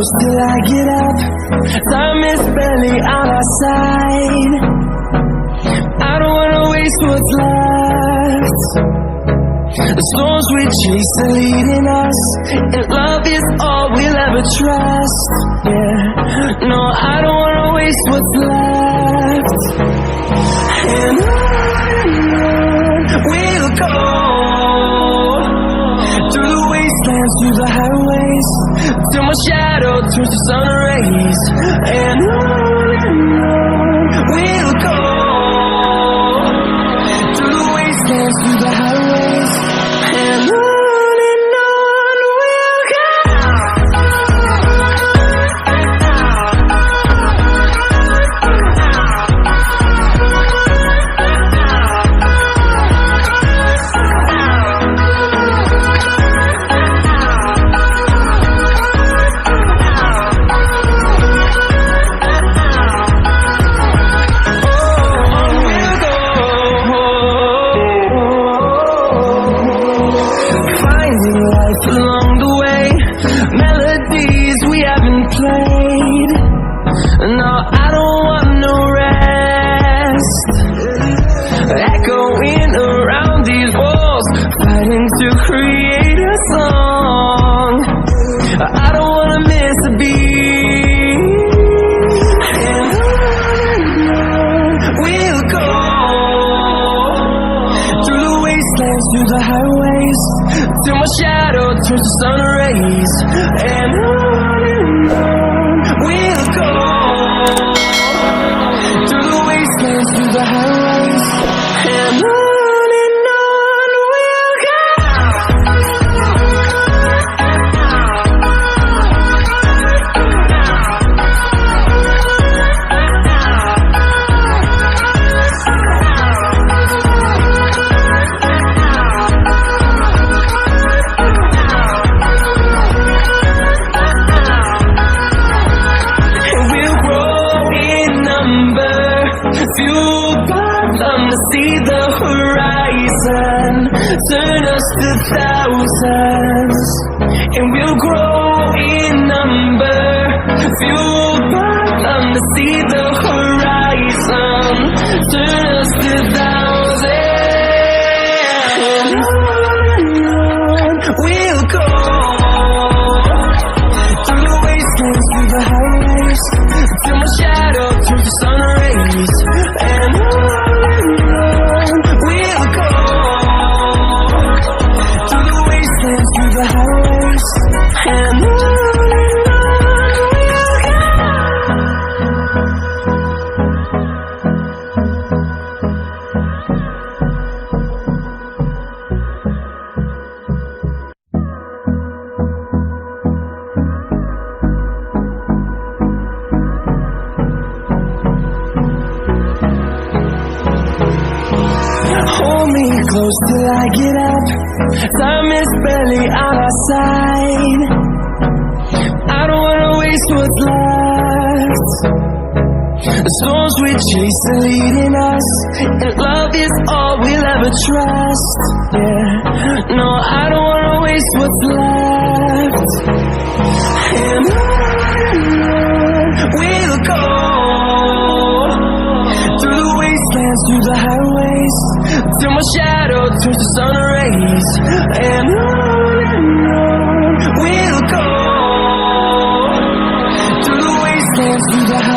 close till I get up. Time is barely on our side. I don't wanna waste what's left. The storms we chase are leading us, and love is all we'll ever trust. Yeah, no, I don't wanna waste what's left. And on we'll go, through the wastelands, through the highways, till my shadow turns to sun rays. And on we'll go, through the wastelands, through the highways, and on we'll go. Along the way, melodies we haven't played. No, I don't want no rest. Echoing around these walls, fighting to create a song. I don't wanna miss a beat. And on we'll go, through the wastelands, through the highways, till my shadow turns to sun rays. And on we'll go, through the wastelands, through the highways, and on we'll go. Fueled by them to see the horizon, turn us to thousands, and we'll grow in number. Fueled by them to see the horizon, turn us to thousands, and on we'll go, through the wastelands, through the highways, till my shadow turns to sun rays. And on we'll go, through the wastelands, through the highways, and on we'll go. Hold me close till I get up. Time is barely on our side. I don't wanna waste what's left. The storms we chase are leading us, and love is all we'll ever trust. Yeah, no, I don't wanna waste what's left. And on we'll go, through the wastelands, through the highways, till my shadow turns to sun rays. And on we'll go, through the wastelands, through the highways.